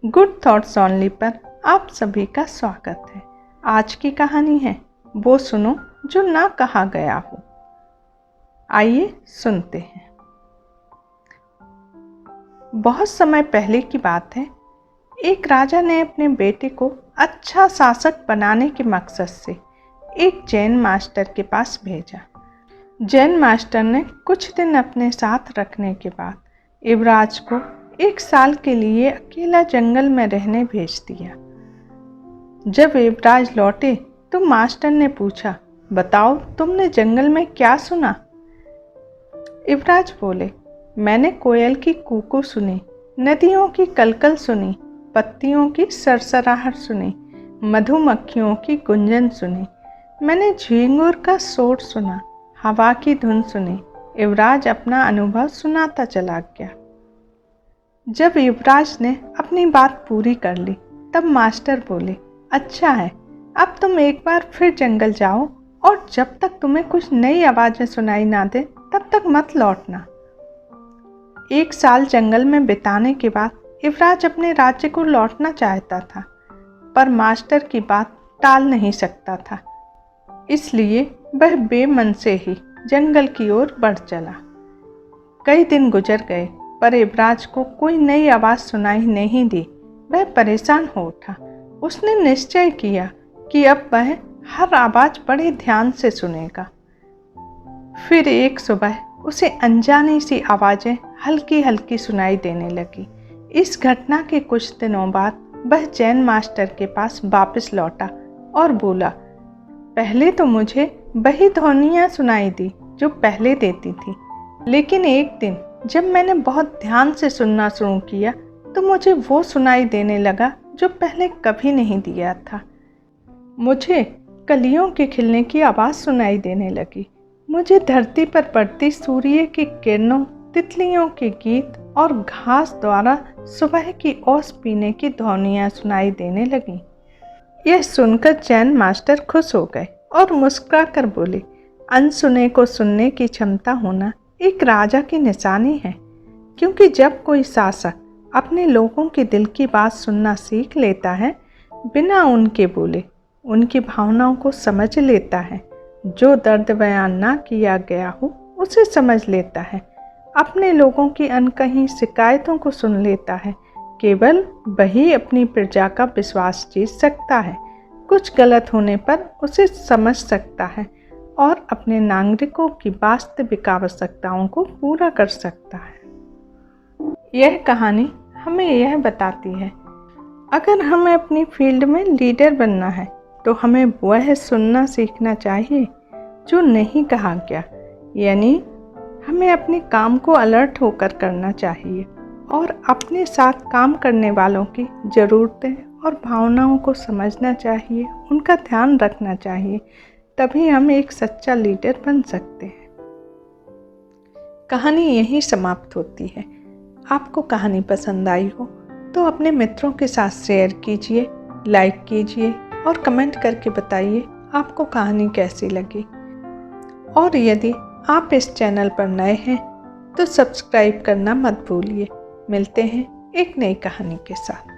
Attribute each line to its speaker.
Speaker 1: Good thoughts only पर आप सभी का स्वागत है। आज की कहानी है वो सुनो जो ना कहा गया हो। आइए सुनते हैं। बहुत समय पहले की बात है। एक राजा ने अपने बेटे को अच्छा शासक बनाने के मकसद से एक जैन मास्टर के पास भेजा। जैन मास्टर ने कुछ दिन अपने साथ रखने के बाद युवराज को 1 साल के लिए अकेला जंगल में रहने भेज दिया। जब युवराज लौटे तो मास्टर ने पूछा, बताओ तुमने जंगल में क्या सुना? युवराज बोले, मैंने कोयल की कूकू सुनी, नदियों की कलकल सुनी, पत्तियों की सरसराहट सुनी, मधुमक्खियों की गुंजन सुनी, मैंने झींगुर का शोर सुना, हवा की धुन सुनी। युवराज अपना अनुभव सुनाता चला गया। जब युवराज ने अपनी बात पूरी कर ली तब मास्टर बोले, अच्छा है, अब तुम एक बार फिर जंगल जाओ और जब तक तुम्हें कुछ नई आवाज़ें सुनाई ना दे तब तक मत लौटना। 1 साल जंगल में बिताने के बाद युवराज अपने राज्य को लौटना चाहता था, पर मास्टर की बात टाल नहीं सकता था, इसलिए वह बेमन से ही जंगल की ओर बढ़ चला। कई दिन गुजर गए पर युवराज को कोई नई आवाज़ सुनाई नहीं दी। वह परेशान हो उठा। उसने निश्चय किया कि अब वह हर आवाज़ बड़े ध्यान से सुनेगा। फिर एक सुबह उसे अनजानी सी आवाज़ें हल्की हल्की सुनाई देने लगी। इस घटना के कुछ दिनों बाद वह जैन मास्टर के पास वापस लौटा और बोला, पहले तो मुझे वही ध्वनियाँ सुनाई दी जो पहले देती थी, लेकिन एक दिन जब मैंने बहुत ध्यान से सुनना शुरू किया तो मुझे वो सुनाई देने लगा जो पहले कभी नहीं दिया था। मुझे कलियों के खिलने की आवाज़ सुनाई देने लगी। मुझे धरती पर पड़ती सूर्य की किरणों, तितलियों के गीत और घास द्वारा सुबह की ओस पीने की ध्वनियाँ सुनाई देने लगीं। यह सुनकर जैन मास्टर खुश हो गए और मुस्कुरा कर बोले, अनसुने को सुनने की क्षमता होना एक राजा की निशानी है, क्योंकि जब कोई शासक अपने लोगों के दिल की बात सुनना सीख लेता है, बिना उनके बोले उनकी भावनाओं को समझ लेता है, जो दर्द बयान ना किया गया हो उसे समझ लेता है, अपने लोगों की अनकही शिकायतों को सुन लेता है, केवल वही अपनी प्रजा का विश्वास जीत सकता है, कुछ गलत होने पर उसे समझ सकता है और अपने नागरिकों की वास्तविक आवश्यकताओं को पूरा कर सकता है। यह कहानी हमें यह बताती है, अगर हमें अपनी फील्ड में लीडर बनना है तो हमें वह सुनना सीखना चाहिए जो नहीं कहा गया, यानी हमें अपने काम को अलर्ट होकर करना चाहिए और अपने साथ काम करने वालों की ज़रूरतें और भावनाओं को समझना चाहिए, उनका ध्यान रखना चाहिए, तभी हम एक सच्चा लीडर बन सकते हैं। कहानी यहीं समाप्त होती है। आपको कहानी पसंद आई हो तो अपने मित्रों के साथ शेयर कीजिए, लाइक कीजिए और कमेंट करके बताइए आपको कहानी कैसी लगी। और यदि आप इस चैनल पर नए हैं तो सब्सक्राइब करना मत भूलिए। मिलते हैं एक नई कहानी के साथ।